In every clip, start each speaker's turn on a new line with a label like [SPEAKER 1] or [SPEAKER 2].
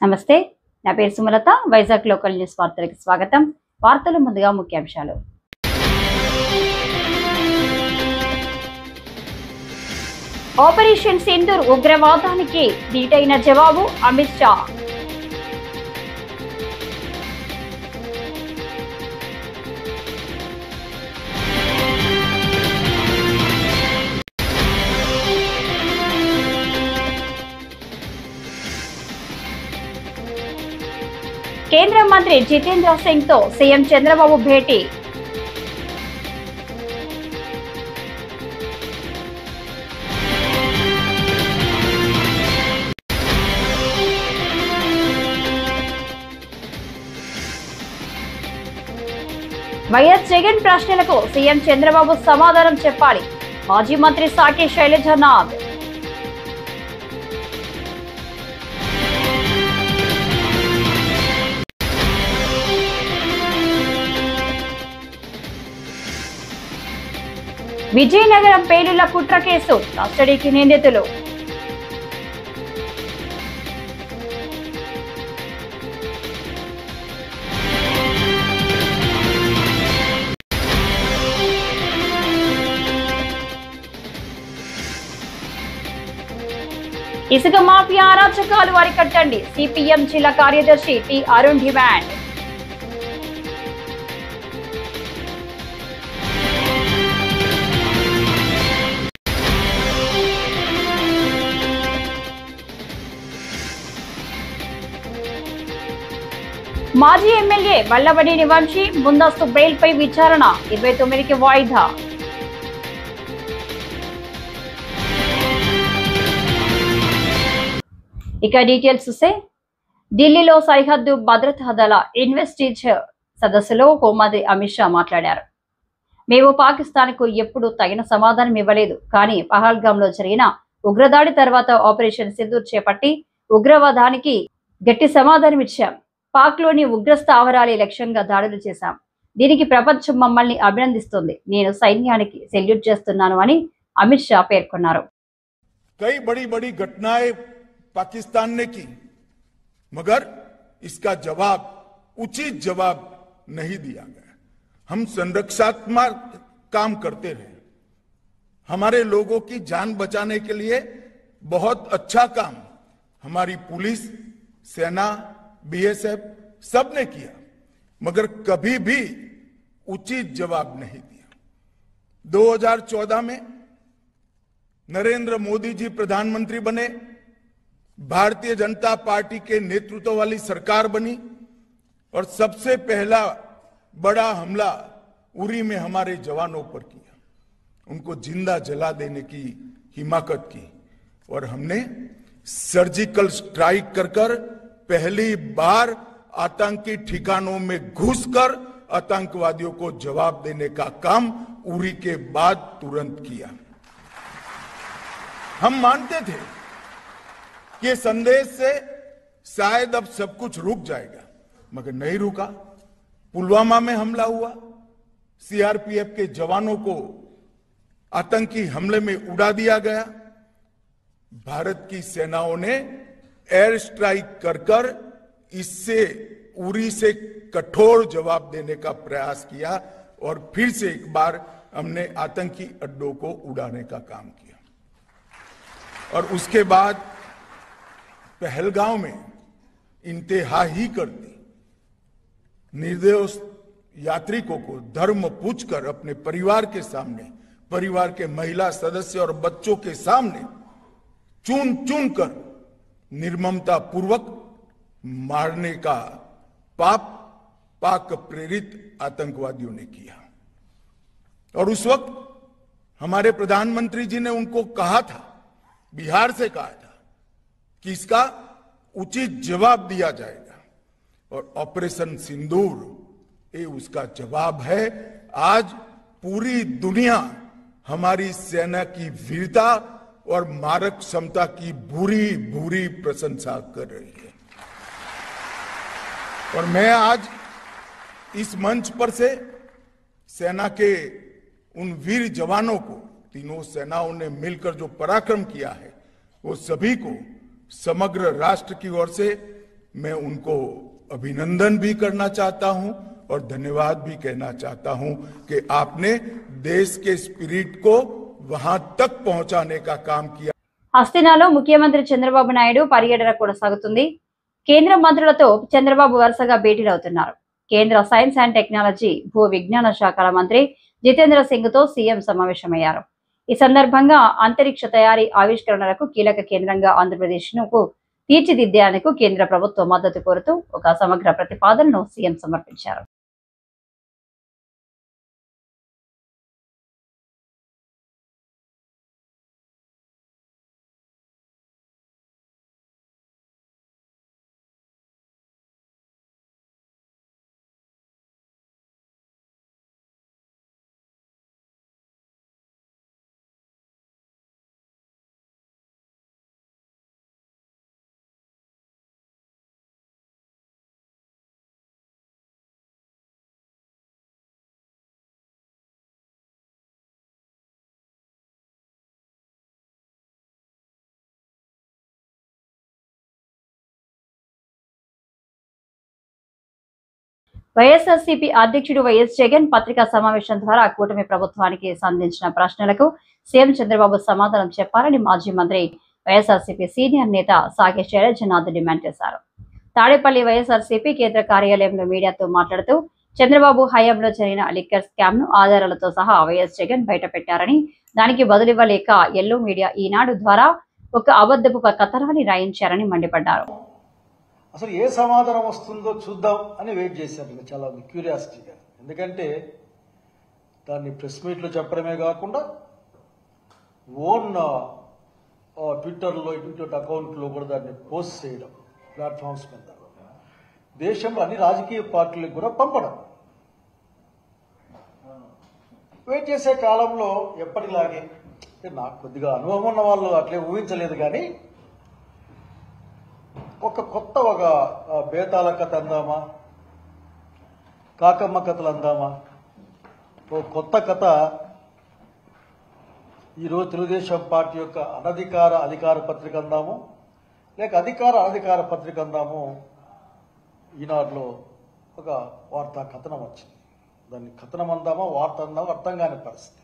[SPEAKER 1] నమస్తే, నా పేరు సుమలత. వైజాగ్ లోకల్ న్యూస్ వార్తలకు స్వాగతం. వార్తలు ముందుగా ముఖ్యాంశాలు. ఆపరేషన్ సింధూర్ ఉగ్రవాదానికి ధీటైన జవాబు అమిత్ షా. కేంద్ర మంత్రి జితేంద్ర సింగ్ తో సీఎం చంద్రబాబు భేటీ. వైఎస్ జగన్ ప్రశ్నలకు సీఎం చంద్రబాబు సమాధానం చెప్పాలి. మాజీ మంత్రి సాకే శైలజనాథ్. విజయనగరం పేలుళ్ల కుట్ర కేసు కస్టడీకి నిందితులు. ఇసుక మాఫియా అరాచకాలు అరికట్టండి. సిపిఎం జిల్లా కార్యదర్శి టి అరుణ్ డిమాండ్. మాజీ ఎమ్మెల్యే వల్లభనేని వంశీ ముందస్తు బెయిల్ పై విచారణ 29కి వాయిదా. ఇక డీటెయిల్స్ చూస్తే, ఢిల్లీలో సరిహద్దు భద్రతా దళ ఇన్వెస్టిగేషన్ సదస్సులో హోంమంత్రి అమిత్ షా మాట్లాడారు. మేము పాకిస్తాన్కు ఎప్పుడు తగిన సమాధానం ఇవ్వలేదు, కానీ పహల్గాంలో జరిగిన ఉగ్రదాడి తర్వాత ఆపరేషన్ సింధూర్ చేపట్టి ఉగ్రవాదానికి గట్టి సమాధానం ఇచ్చాం. పాక్లోని ఉగ్ర స్థావరాలే లక్ష్యంగా దాడులు చేశాం. దీనికి ప్రపంచం మమ్మల్ని అభినందిస్తుంది. నేను సైన్యానికి సెల్యూట్ చేస్తున్నాను అని అమిత్ షా పేర్కొన్నారు.
[SPEAKER 2] कई बड़ी बड़ी घटनाएं पाकिस्तान ने की, मगर इसका जवाब, उचित जवाब नहीं दिया गया। हम संरक्षात्मक काम करते रहे, हमारे लोगों की जान बचाने के लिए बहुत अच्छा काम हमारी पुलिस, सेना, बीएसएफ सब ने किया, मगर कभी भी उचित जवाब नहीं दिया। 2014 में नरेंद्र मोदी जी प्रधानमंत्री बने, भारतीय जनता पार्टी के नेतृत्व वाली सरकार बनी और सबसे पहला बड़ा हमला उरी में हमारे जवानों पर किया, उनको जिंदा जला देने की हिमाकत की और हमने सर्जिकल स्ट्राइक कर पहली बार आतंकी ठिकानों में घुसकर आतंकवादियों को जवाब देने का काम उरी के बाद तुरंत किया। हम मानते थे कि संदेश से शायद अब सब कुछ रुक जाएगा, मगर नहीं रुका। पुलवामा में हमला हुआ, सीआरपीएफ के जवानों को आतंकी हमले में उड़ा दिया गया। भारत की सेनाओं ने एयर स्ट्राइक कर इससे उरी से कठोर जवाब देने का प्रयास किया और फिर से एक बार हमने आतंकी अड्डों को उड़ाने का काम किया। और उसके बाद पहलगांव में इंतहा ही कर दी। निर्दोष यात्रिकों को धर्म पूछकर अपने परिवार के सामने, परिवार के महिला सदस्य और बच्चों के सामने चुन चुन कर निर्ममता पूर्वक मारने का पाप पाक प्रेरित आतंकवादियों ने किया। और उस वक्त हमारे प्रधानमंत्री जी ने उनको कहा था, बिहार से कहा था कि इसका उचित जवाब दिया जाएगा, और ऑपरेशन सिंदूर ये उसका जवाब है। आज पूरी दुनिया हमारी सेना की वीरता और मारक क्षमता की भूरी भूरी प्रशंसा कर रही है। और मैं आज इस मंच पर से सेना के उन वीर जवानों को, तीनों सेनाओं ने मिलकर जो पराक्रम किया है, वो सभी को समग्र राष्ट्र की ओर से मैं उनको अभिनंदन भी करना चाहता हूं और धन्यवाद भी कहना चाहता हूं कि आपने देश के स्पिरिट को वहां तक पहुंचाने का काम किया।
[SPEAKER 1] హస్తినాలో ముఖ్యమంత్రి చంద్రబాబు నాయుడు పర్యటన కొనసాగుతుంది. కేంద్ర మంత్రులతో చంద్రబాబు వరుసగా భేటీలవుతున్నారు. కేంద్ర సైన్స్ అండ్ టెక్నాలజీ, భూ విజ్ఞాన శాఖల మంత్రి జితేంద్ర సింగ్ తో సీఎం సమావేశమయ్యారు. ఈ సందర్భంగా అంతరిక్ష తయారీ ఆవిష్కరణలకు కీలక కేంద్రంగా ఆంధ్రప్రదేశ్ ను తీర్చిదిద్దేందుకు కేంద్ర ప్రభుత్వం మద్దతు కోరుతూ ఒక సమగ్ర ప్రతిపాదనను సీఎం సమర్పించారు. వైఎస్ఆర్సీపీ అధ్యక్షుడు వైఎస్ జగన్ పత్రికా సమావేశం ద్వారా కూటమి ప్రభుత్వానికి సంధించిన ప్రశ్నలకు సీఎం చంద్రబాబు సమాధానం చెప్పాలని మాజీ మంత్రి వైఎస్ఆర్సీపీ సీనియర్ నేత సాగే శైలజనాథ్ డిమాండ్ చేశారు. తాడేపల్లి వైఎస్ఆర్సీపీ కేంద్ర కార్యాలయంలో మీడియాతో మాట్లాడుతూ చంద్రబాబు హయాంలో జరిగిన లిక్కర్ స్కామ్ ను ఆధారాలతో సహా వైఎస్ జగన్ బయటపెట్టారని, దానికి బదులివ్వలేక ఎల్లో మీడియా ఈనాడు ద్వారా ఒక అబద్ధపు కథనాన్ని రాయించారని మండిపడ్డారు.
[SPEAKER 3] అసలు ఏ సమాధానం వస్తుందో చూద్దాం అని వెయిట్ చేశారు. చాలా క్యూరియాసిటీగా, ఎందుకంటే దాన్ని ప్రెస్ మీట్లో చెప్పడమే కాకుండా ఓన్ ట్విట్టర్లో ట్విట్టర్ అకౌంట్లో కూడా దాన్ని పోస్ట్ చేయడం, ప్లాట్ఫామ్స్ మీద దేశంలో అన్ని రాజకీయ పార్టీలకు కూడా పంపడం. వెయిట్ చేసే కాలంలో ఎప్పటిలాగే నాకు కొద్దిగా అనుభవం ఉన్న వాళ్ళు అట్లే ఊహించలేదు, కానీ ఒక బేతాల కథ అందామా, కాకమ్మ కథలు అందామా, ఓ కొత్త కథ ఈరోజు తెలుగుదేశం పార్టీ యొక్క అధికార పత్రిక అందాము, లేక అధికార పత్రిక అందాము. ఈనాడులో ఒక వార్తా కథనం వచ్చింది. దాన్ని కథనం అందామా, వార్త అందామా అర్థం కాని పరిస్థితి.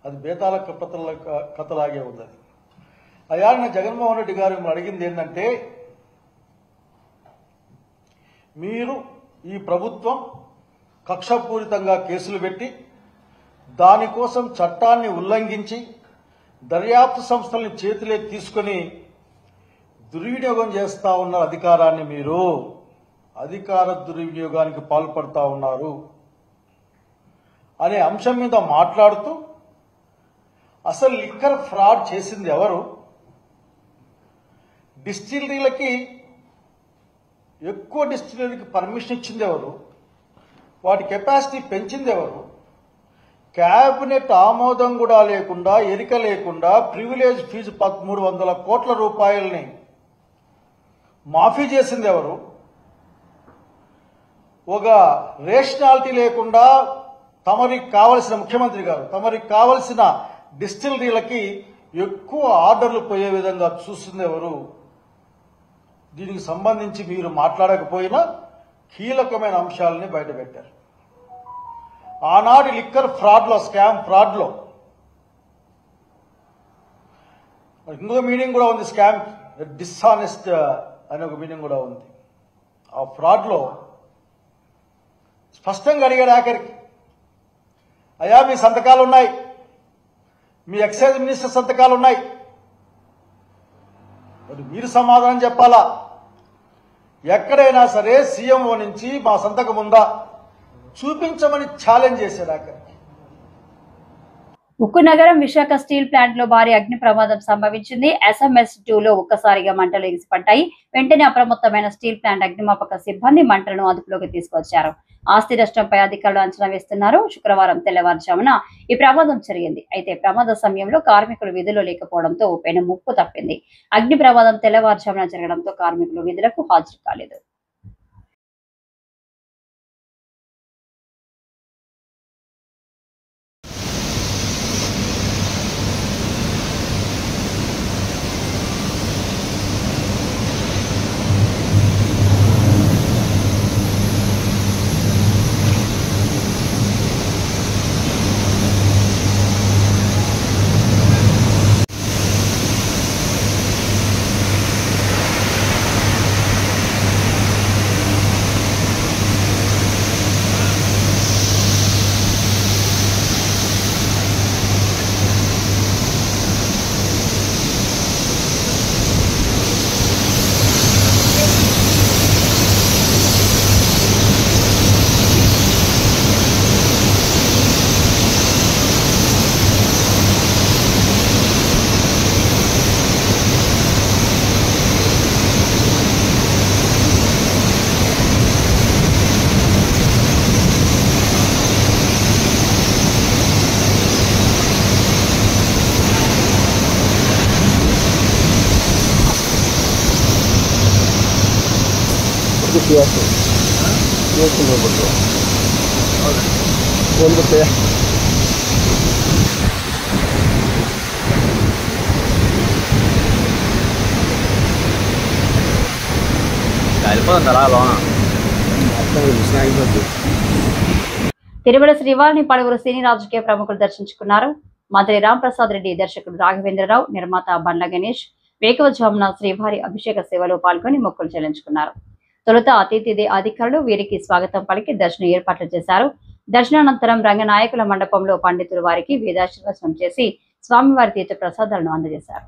[SPEAKER 3] అది బేతాల కథలాగే ఉంది. అది అయాన జగన్మోహన్ రెడ్డి గారు మిమ్మల్ని అడిగింది ఏంటంటే, మీరు ఈ ప్రభుత్వం కక్షపూరితంగా కేసులు పెట్టి దానికోసం చట్టాన్ని ఉల్లంఘించి దర్యాప్తు సంస్థల్ని చేతిలోకి తీసుకుని దుర్వినియోగం చేస్తా ఉన్న అధికారాన్ని మీరు అధికార దుర్వినియోగానికి పాల్పడతా ఉన్నారు అనే అంశం మీద మాట్లాడుతూ, అసలు లిక్కర్ ఫ్రాడ్ చేసింది ఎవరు, డిస్టిలరీలకి ఎక్కువ డిస్టిలరీకి పర్మిషన్ ఇచ్చింది ఎవరు, వాటి కెపాసిటీ పెంచింది ఎవరు, క్యాబినెట్ ఆమోదం కూడా లేకుండా, ఎరిక లేకుండా ప్రివిలేజ్ ఫీజు 300 కోట్ల రూపాయలని మాఫీ చేసింది ఎవరు, ఒక రేషనాలిటీ లేకుండా తమరికి కావలసిన ముఖ్యమంత్రి గారు తమరికి కావలసిన డిస్టిలరీలకి ఎక్కువ ఆర్డర్లు పోయే విధంగా చూస్తుంది ఎవరు, దీనికి సంబంధించి మీరు మాట్లాడకపోయినా కీలకమైన అంశాలని బయటపెట్టారు. ఆనాటి లిక్కర్ ఫ్రాడ్లో, స్కామ్ ఫ్రాడ్లో ఇంకొక మీనింగ్ కూడా ఉంది. స్కామ్ డిస్ఆనెస్ట్ అనే ఒక మీనింగ్ కూడా ఉంది. ఆ ఫ్రాడ్లో స్పష్టంగా అడిగాడు ఆఖరికి, అయ్యా మీ సంతకాలు ఉన్నాయి, మీ ఎక్సైజ్ మినిస్టర్ సంతకాలు ఉన్నాయి, మరి మీరు సమాధానం చెప్పాలా. ఎక్కడైనా సరే సీఎంఓ నుంచి మా సంతకం ఉందా చూపించమని ఛాలెంజ్ చేశాడు ఆఖరికి.
[SPEAKER 1] ఉక్కు నగరం విశాఖ స్టీల్ ప్లాంట్ లో భారీ అగ్ని ప్రమాదం సంభవించింది. SMS2 లో ఒక్కసారిగా మంటలు ఎగిసిపడ్డాయి. వెంటనే అప్రమత్తమైన స్టీల్ ప్లాంట్ అగ్నిమాపక సిబ్బంది మంటలను అదుపులోకి తీసుకొచ్చారు. ఆస్తి నష్టంపై అధికారులు అంచనా వేస్తున్నారు. శుక్రవారం తెల్లవారుజామున ఈ ప్రమాదం జరిగింది. అయితే ప్రమాద సమయంలో కార్మికులు విధుల్లో లేకపోవడంతో పెను ముప్పు తప్పింది. అగ్ని ప్రమాదం తెల్లవారుజామున జరగడంతో కార్మికులు విధులకు హాజరు కాలేదు. తిరుమల శ్రీవారిని పలువురు సినీ రాజకీయ ప్రముఖులు దర్శించుకున్నారు. మంత్రి రాంప్రసాద్ రెడ్డి, దర్శకుడు రాఘవేంద్రరావు, నిర్మాత బండ్ల గణేష్ వేకువజామున శ్రీవారి అభిషేక సేవలో పాల్గొని మొక్కులు చెల్లించుకున్నారు. తొలుత అతిథి అధికారులు వీరికి స్వాగతం పలికి దర్శన ఏర్పాట్లు చేశారు. దర్శనానంతరం రంగనాయకుల మండపంలో పండితులు వారికి వేదాశీర్వచనం చేసి స్వామివారి తీర్థ ప్రసాదాలను అందజేశారు.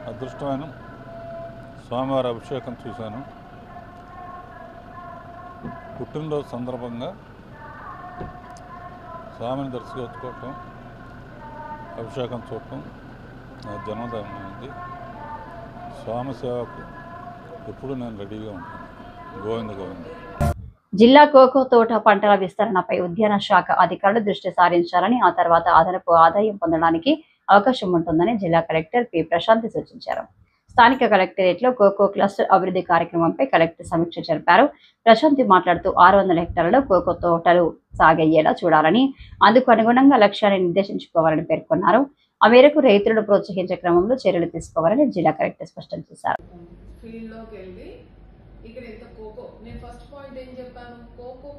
[SPEAKER 4] అదృష్టమైన స్వామివారి అభిషేకం చూశాను. పుట్టినరోజు సందర్భంగా స్వామిని దర్శించుకోవటం, అభిషేకం చూడటం నా జన్మదినమైంది. స్వామి సేవకు ఎప్పుడు నేను రెడీగా ఉంటాను. గోవింద గోవింద.
[SPEAKER 1] జిల్లా కోకో తోట పంటల విస్తరణపై ఉద్యాన శాఖ అధికారులు దృష్టి సారించాలని, ఆ తర్వాత అదనపు ఆదాయం పొందడానికి అవకాశం ఉంటుందని జిల్లా కలెక్టర్ పి ప్రశాంతి సూచించారు. స్థానిక కలెక్టరేట్ లో కోకో క్లస్టర్ అభివృద్ధి కార్యక్రమంపై కలెక్టర్ సమీక్ష జరిపారు. ప్రశాంతి మాట్లాడుతూ 600 హెక్టార్లలో కోకో తోటలు సాగయ్యేలా చూడాలని, అందుకు అనుగుణంగా లక్ష్యాన్ని నిర్దేశించుకోవాలని పేర్కొన్నారు. ఆ మేరకు రైతులను ప్రోత్సహించే క్రమంలో చర్యలు తీసుకోవాలని జిల్లా కలెక్టర్ స్పష్టం చేశారు.
[SPEAKER 5] ఇక్కడ ఎంత కోకో, నేను ఫస్ట్ పాయింట్ ఏం చెప్పాను, కోకో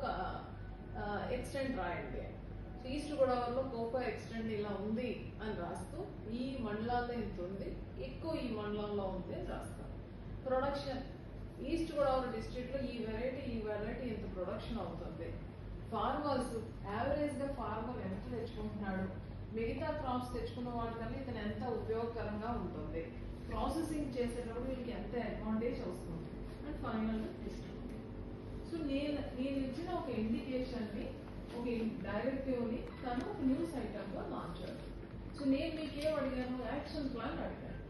[SPEAKER 5] ఎక్స్టెంట్ రాయండి. ఈస్ట్ గోదావరిలో కోకో ఎక్స్టెంట్ ఇలా ఉంది అని రాస్తూ ఈ మండలాల్లో ఇంత ఉంది, ఎక్కువ ఈ మండలంలో ఉంది అని రాస్తాను. ప్రొడక్షన్ ఈస్ట్ గోదావరి డిస్ట్రిక్ట్ లో ఈ వెరైటీ ఇంత ప్రొడక్షన్ అవుతుంది. ఫార్మర్స్ యావరేజ్ గా ఫార్మర్ ఎంత తెచ్చుకుంటున్నాడు, మిగతా క్రాప్స్ తెచ్చుకున్న వాటికన్నా ఇతను ఎంత ఉపయోగకరంగా ఉంటుంది, ప్రాసెసింగ్ చేసేటప్పుడు వీళ్ళకి ఎంత అడ్వాంటేజ్ వస్తుంది అండ్ ఫైనల్ డిస్ట్రిబ్యూట్. సో నేను ఇచ్చిన ఒక ఇండికేషన్ ని, ఒక డైరెక్టివ్ ని తను ఒక న్యూస్ ఐటమ్ గా మార్చాడు. సో నేను మీకు ఏం అడిగాను, యాక్షన్ ప్లాన్ అడిగాను.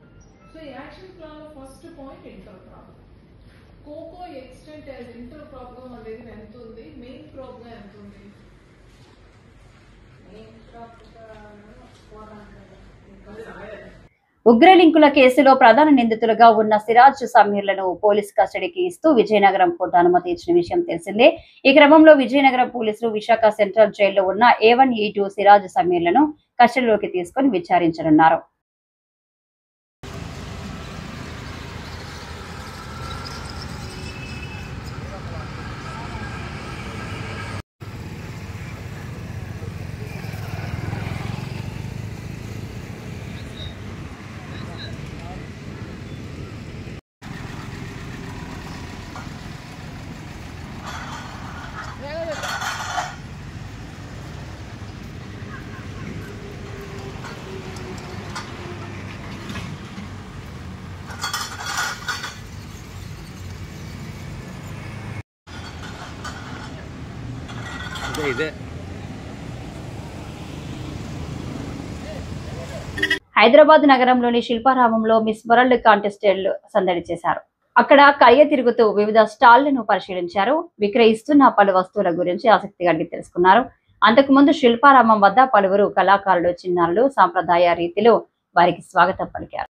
[SPEAKER 5] సో ఈ యాక్షన్ ప్లాన్ లో first point intercrop. Cocoa extent as intercrop గా మన దగ్గర ఎంత ఉంది, మెయిన్ క్రాప్ గా ఎంత ఉంది?
[SPEAKER 1] ఉగ్రలింకుల కేసులో ప్రధాన నిందితులుగా ఉన్న సిరాజ్ సమీర్లను పోలీస్ కస్టడీకి ఇస్తూ విజయనగరం కోర్టు అనుమతి ఇచ్చిన విషయం తెలిసిందే. ఈ క్రమంలో విజయనగరం పోలీసులు విశాఖ సెంట్రల్ జైల్లో ఉన్న A1, E2 సిరాజ్ సమీర్లను కస్టడీలోకి తీసుకుని విచారించనున్నారు. హైదరాబాద్ నగరంలోని శిల్పారామంలో మిస్ వరల్డ్ కాంటెస్టెంట్లు సందడి చేశారు. అక్కడ కయ్య తిరుగుతూ వివిధ స్టాళ్లను పరిశీలించారు. విక్రయిస్తున్న పలు వస్తువుల గురించి ఆసక్తిగా తెలుసుకున్నారు. అంతకుముందు శిల్పారామం వద్ద పలువురు కళాకారులు, చిన్నారులు సాంప్రదాయ రీతిలో వారికి స్వాగతం పలికారు.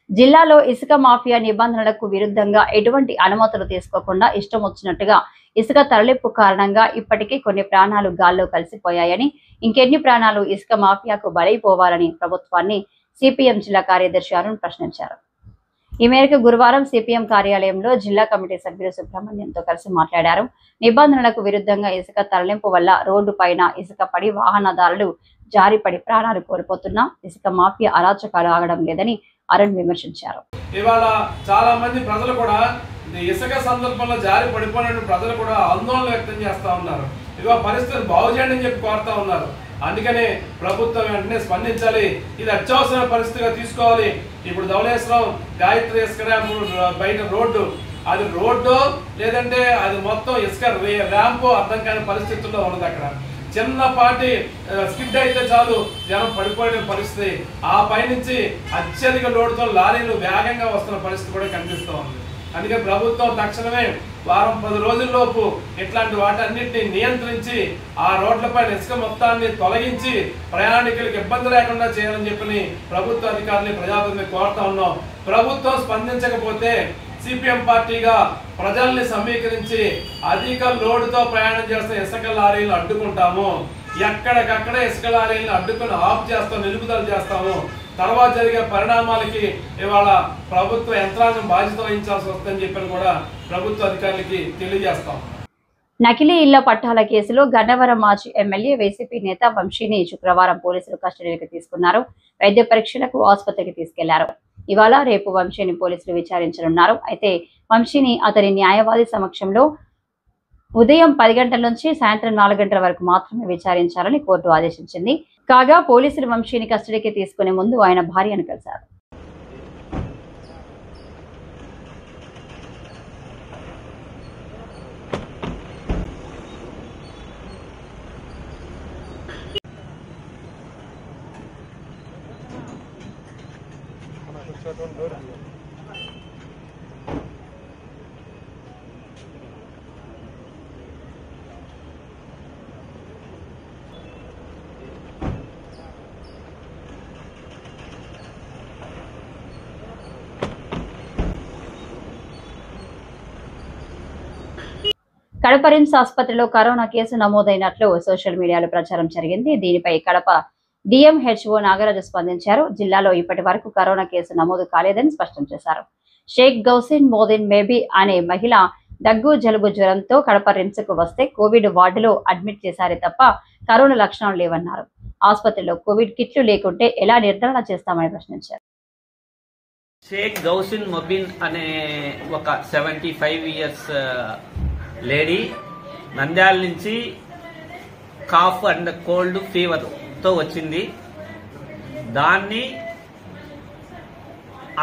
[SPEAKER 1] జిల్లాలో ఇసుక మాఫియా నిబంధనలకు విరుద్ధంగా ఎటువంటి అనుమతులు తీసుకోకుండా ఇష్టం వచ్చినట్టుగా ఇసుక తరలింపు కారణంగా ఇప్పటికే కొన్ని ప్రాణాలు గాల్లో కలిసిపోయాయని, ఇంకెన్ని ప్రాణాలు ఇసుక మాఫియాకు బలైపోవాలని ప్రభుత్వాన్ని సిపిఎం జిల్లా కార్యదర్శి అరుణ్ ప్రశ్నించారు. ఈ మేరకు గురువారం సిపిఎం కార్యాలయంలో జిల్లా కమిటీ సభ్యులు సుబ్రహ్మణ్యంతో కలిసి మాట్లాడారు. నిబంధనలకు విరుద్ధంగా ఇసుక తరలింపు వల్ల రోడ్డు పైన ఇసుక పడి వాహనదారులు జారిపడి ప్రాణాలు కోల్పోతున్నా ఇసుక మాఫియా అరాచకాలు ఆగడం లేదని అరుణ్ విమర్శించారు.
[SPEAKER 6] ఇవాళ చాలా మంది ప్రజలు కూడా ఇసుక సందర్భంలో జారి పడిపోయిన ప్రజలు కూడా ఆందోళన వ్యక్తం చేస్తా ఉన్నారు. ఇవాళ పరిస్థితులు బాగు చేయండి అని చెప్పి కోరుతా ఉన్నారు. అందుకనే ప్రభుత్వం వెంటనే స్పందించాలి. ఇది అత్యవసర పరిస్థితిగా తీసుకోవాలి. ఇప్పుడు ధవళేశ్వరం గాయత్రి ఇసుక బయట రోడ్డు, అది రోడ్డు లేదంటే అది మొత్తం ఇసుక ర్యాంపు అర్థం కాని పరిస్థితుల్లో ఉన్నది. అక్కడ చిన్నపాటి స్కిడ్ అయితే చాలు జనం పడిపోయిన పరిస్థితి. ఆ పైనుంచి అత్యధిక లోడుతో లారీలు వేగంగా వస్తున్న పరిస్థితి కూడా కనిపిస్తూ ఉంది. అందుకే ప్రభుత్వం తక్షణమే వారం 10 రోజుల్లోపు ఇట్లాంటి వాటన్నిటిని నియంత్రించి ఆ రోడ్లపైన ఇసుక మొత్తాన్ని తొలగించి ప్రయాణికులకు ఇబ్బంది లేకుండా చేయాలని చెప్పి ప్రభుత్వ అధికారులు ప్రజాప్రతినిధులు కోరుతా ఉన్నాం. ప్రభుత్వం స్పందించకపోతే సిపిఎం పార్టీగా ప్రజల్ని సమీకరించి అధిక లోడుతో ప్రయాణం చేస్తున్న ఇసుక లారీలను అడ్డుకుంటాము. ఎక్కడికక్కడ ఇసుక లారీలను అడ్డుకుని ఆఫ్ చేస్తాం, నిలుపుదల చేస్తాము. తర్వాత జరిగే పరిణామాలకి ఇవాళ ప్రభుత్వ యంత్రాంగం బాధ్యత వహించాల్సి వస్తుందని చెప్పని కూడా ప్రభుత్వ అధికారులకి తెలియజేస్తాం.
[SPEAKER 1] నకిలీ ఇళ్ల పట్టాల కేసులో గన్నవరం మాజీ ఎమ్మెల్యే వైసీపీ నేత వంశీని శుక్రవారం పోలీసులు కస్టడీలోకి తీసుకున్నారు. వైద్య పరీక్షలకు ఆసుపత్రికి తీసుకెళ్లారు. ఇవాళ రేపు వంశీని పోలీసులు విచారించనున్నారు. అయితే వంశీని అతని న్యాయవాది సమక్షంలో ఉదయం 10 గంటల నుంచి సాయంత్రం 4 గంటల వరకు మాత్రమే విచారించాలని కోర్టు ఆదేశించింది. కాగా పోలీసులు వంశీని కస్టడీకి తీసుకునే ముందు ఆయన భార్యను కలిశారు. కడప రిమ్స్ ఆసుపత్రిలో కరోనా కేసు నమోదైనట్లు సోషల్ మీడియాలో ప్రచారం జరిగింది. దీనిపై కడప డిఎంహెచ్ఓ నాగరాజు స్పందించారు. జిల్లాలో ఇప్పటి వరకు కరోనా కేసు నమోదు కాలేదని స్పష్టం చేశారు. షేక్ గౌసిన్ మోదిన్ మేబీ అనే మహిళ దగ్గు జలుబు జ్వరంతో కడప రిమ్స్ కు వస్తే కోవిడ్ వార్డులో అడ్మిట్ చేశారే తప్ప కరోనా లక్షణాలు లేవన్నారు. ఆసుపత్రిలో కోవిడ్ కిట్లు లేకుంటే ఎలా నిర్ధారణ చేస్తామని ప్రశ్నించారు.
[SPEAKER 7] షేక్ గౌసిన్ మొబిన్ అనే ఒక 75 ఇయర్స్ లేడీ నంద్యాల నుంచి కాఫ్ అండ్ కోల్డ్ ఫీవర్తో వచ్చింది. దాన్ని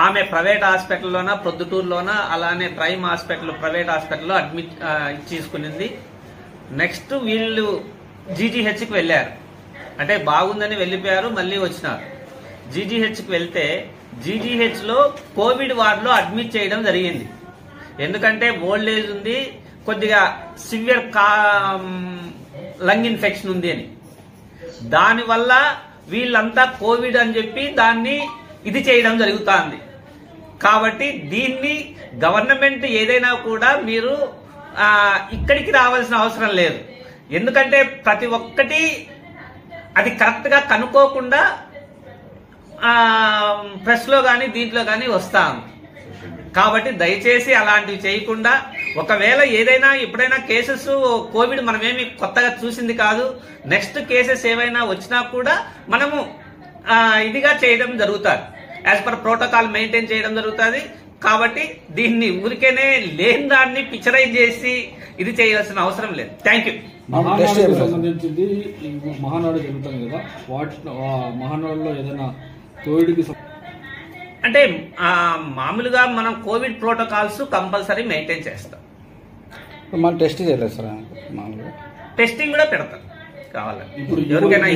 [SPEAKER 7] ఆమె ప్రైవేట్ హాస్పిటల్లోన ప్రొద్దుటూరులోన అలానే ప్రైమ్ హాస్పిటల్ ప్రైవేట్ హాస్పిటల్లో అడ్మిట్ చేసుకునింది. నెక్స్ట్ వీళ్ళు జీజీహెచ్కి వెళ్ళారు. అంటే బాగుందని వెళ్ళిపోయారు, మళ్ళీ వచ్చినారు. జీజీహెచ్కి వెళ్తే జీజీహెచ్లో కోవిడ్ వార్డులో అడ్మిట్ చేయడం జరిగింది. ఎందుకంటే ఓల్డ్ ఏజ్ ఉంది, కొద్దిగా సివియర్ లంగ్ ఇన్ఫెక్షన్ ఉంది అని. దానివల్ల వీళ్ళంతా కోవిడ్ అని చెప్పి దాన్ని ఇది చేయడం జరుగుతుంది. కాబట్టి దీన్ని గవర్నమెంట్ ఏదైనా కూడా మీరు ఇక్కడికి రావాల్సిన అవసరం లేదు. ఎందుకంటే ప్రతి ఒక్కటి అది కరెక్ట్గా కనుక్కోకుండా ప్రెస్లో కానీ దీంట్లో కానీ వస్తాం. కాబట్టి దయచేసి అలాంటివి చేయకుండా, ఒకవేళ ఏదైనా ఎప్పుడైనా కేసెస్ కోవిడ్ మనమేమి కొత్తగా చూసింది కాదు, నెక్స్ట్ కేసెస్ ఏవైనా వచ్చినా కూడా మనము ఇదిగా చేయడం జరుగుతుంది. యాజ్ పర్ ప్రోటోకాల్ మెయింటైన్ చేయడం జరుగుతుంది. కాబట్టి దీన్ని ఊరికేనే లేని దాన్ని పిక్చరైజ్ చేసి ఇది చేయాల్సిన అవసరం లేదు. Thank you.
[SPEAKER 8] మహానాడుకు సంబంధించింది మహానాడు జరుగుతుంది కదా, మహానాడులో ఏదైనా కోవిడ్కి
[SPEAKER 7] అంటే మామూలుగా మనం కోవిడ్ ప్రోటోకాల్స్ కంపల్సరీ మెయింటైన్ చేస్తాం.
[SPEAKER 9] మనం టెస్ట్ చేయలేదు సార్, మామూలుగా
[SPEAKER 7] టెస్టింగ్ కూడా పెడతాం కావాలని. ఎవరికైనా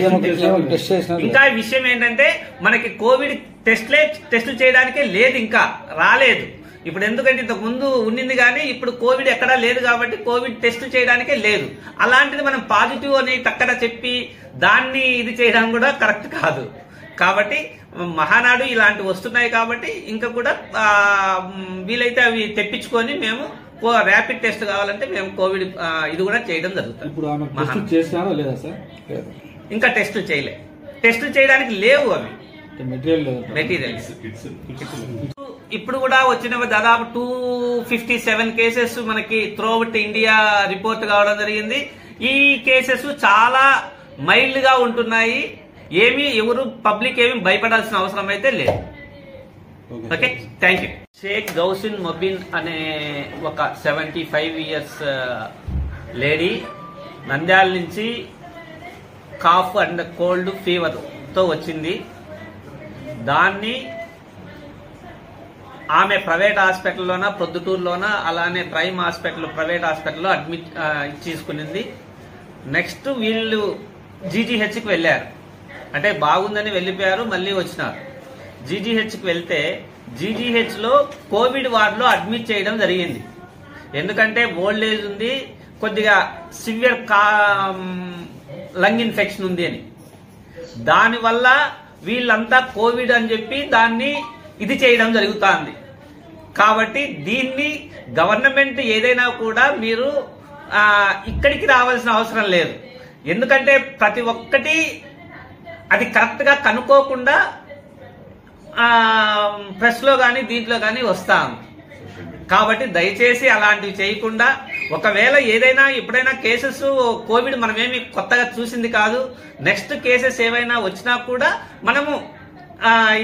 [SPEAKER 7] ఇంకా విషయం ఏంటంటే మనకి కోవిడ్ టెస్టులు చేయడానికే లేదు, ఇంకా రాలేదు. ఇప్పుడు ఎందుకంటే ఇంతకు ముందు ఉన్నింది కానీ ఇప్పుడు కోవిడ్ ఎక్కడా లేదు కాబట్టి కోవిడ్ టెస్ట్ చేయడానికే లేదు. అలాంటిది మనం పాజిటివ్ అని తక్కడ చెప్పి దాన్ని ఇది చేయడం కూడా కరెక్ట్ కాదు. కాబట్టి మహానాడు ఇలాంటివి వస్తున్నాయి కాబట్టి ఇంకా కూడా వీలైతే అవి తెప్పించుకొని మేము ర్యాపిడ్ టెస్ట్ కావాలంటే మేము కోవిడ్ ఇది కూడా చేయడం జరుగుతుంది. ఇంకా టెస్టులు చేయలే, టెస్టులు చేయడానికి లేవు, అవి మెటీరియల్స్. ఇప్పుడు కూడా వచ్చిన దాదాపు 257 కేసెస్ మనకి త్రూఅవుట్ ఇండియా రిపోర్ట్ కావడం జరిగింది. ఈ కేసెస్ చాలా మైల్డ్ గా ఉంటున్నాయి. ఎవరు పబ్లిక్ ఏమి భయపడాల్సిన అవసరం అయితే లేదు. Okay, thank you. Shaik Gousin Mobin అనే ఒక 75 ఇయర్స్ లేడీ నంద్యాల నుంచి కాఫ్ అండ్ కోల్డ్ ఫీవర్తో వచ్చింది. దాన్ని ఆమె ప్రైవేట్ హాస్పిటల్లోన ప్రొద్దుటూరులోన అలానే ప్రైమ్ హాస్పిటల్ ప్రైవేట్ హాస్పిటల్లో అడ్మిట్ చేసుకునింది. నెక్స్ట్ వీళ్ళు జీజీహెచ్కి వెళ్ళారు. అంటే బాగుందని వెళ్ళిపోయారు, మళ్ళీ వచ్చినారు. జీజీహెచ్కి వెళ్తే జీజీహెచ్లో కోవిడ్ వార్డులో అడ్మిట్ చేయడం జరిగింది. ఎందుకంటే ఓల్డ్ ఏజ్ ఉంది, కొద్దిగా సివియర్ లంగ్ ఇన్ఫెక్షన్ ఉంది అని. దానివల్ల వీళ్ళంతా కోవిడ్ అని చెప్పి దాన్ని ఇది చేయడం జరుగుతుంది. కాబట్టి దీన్ని గవర్నమెంట్ ఏదైనా కూడా మీరు ఇక్కడికి రావాల్సిన అవసరం లేదు. ఎందుకంటే ప్రతి ఒక్కటి అది కరెక్ట్గా కనుక్కోకుండా ప్రెస్లో కానీ దీంట్లో కానీ వస్తాం. కాబట్టి దయచేసి అలాంటివి చేయకుండా, ఒకవేళ ఏదైనా ఎప్పుడైనా కేసెస్ కోవిడ్ మనమేమి కొత్తగా చూసింది కాదు, నెక్స్ట్ కేసెస్ ఏవైనా వచ్చినా కూడా మనము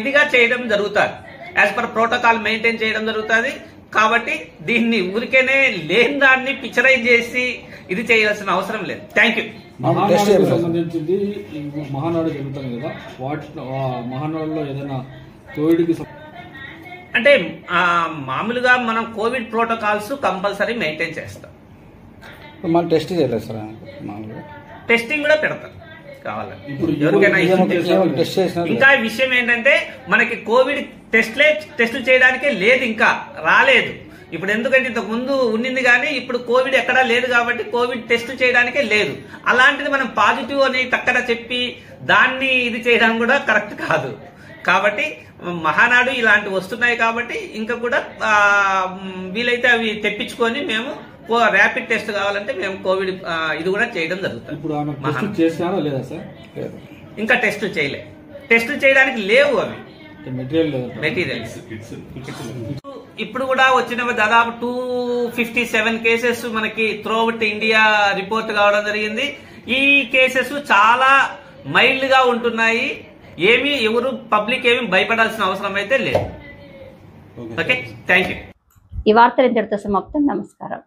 [SPEAKER 7] ఇదిగా చేయడం జరుగుతుంది. యాజ్ పర్ ప్రోటోకాల్ మెయింటైన్ చేయడం జరుగుతుంది. కాబట్టి దీన్ని ఊరికేనే లేని దాన్ని పిక్చరైజ్ చేసి ఇది చేయాల్సిన అవసరం లేదు. Thank you.
[SPEAKER 8] మహానాడుకు సంబంధించింది మహానాడు జరుగుతుంది కదా, మహానాడులో ఏదైనా కోవిడ్కి
[SPEAKER 7] అంటే మామూలుగా మనం కోవిడ్ ప్రోటోకాల్స్ కంపల్సరీ మెయింటైన్ చేస్తాం.
[SPEAKER 9] మనం టెస్ట్ చేయలేదు సార్, మామూలుగా
[SPEAKER 7] టెస్టింగ్ కూడా పెడతాం కావాలని. ఎవరికైనా ఇంకా విషయం ఏంటంటే మనకి కోవిడ్ టెస్టులు చేయడానికే లేదు, ఇంకా రాలేదు. ఇప్పుడు ఎందుకంటే ఇంతకు ముందు ఉన్నింది కానీ ఇప్పుడు కోవిడ్ ఎక్కడా లేదు కాబట్టి కోవిడ్ టెస్ట్ చేయడానికే లేదు. అలాంటిది మనం పాజిటివ్ అని తక్కడ చెప్పి దాన్ని ఇది చేయడం కూడా కరెక్ట్ కాదు. కాబట్టి మహానాడు ఇలాంటివి వస్తున్నాయి కాబట్టి ఇంకా కూడా వీలైతే అవి తెప్పించుకొని మేము ర్యాపిడ్ టెస్ట్ కావాలంటే మేము కోవిడ్ ఇది కూడా చేయడం జరుగుతుంది.
[SPEAKER 8] ఇప్పుడు ఆమె టెస్ట్ చేశారా లేదా సార్?
[SPEAKER 7] ఇంకా టెస్టులు చేయలే, టెస్టులు చేయడానికి లేవు, అవి
[SPEAKER 8] మెటీరియల్స్.
[SPEAKER 7] ఇప్పుడు కూడా వచ్చిన దాదాపు 257 కేసెస్ మనకి త్రూఅవుట్ ఇండియా రిపోర్ట్ కావడం జరిగింది. ఈ కేసెస్ చాలా మైల్డ్ గా ఉంటున్నాయి. ఎవరు పబ్లిక్ ఏమి భయపడాల్సిన అవసరం అయితే లేదు. Okay, thank you.
[SPEAKER 1] ఈ వార్తలు ఇంతటితో సమాప్తం. నమస్కారం.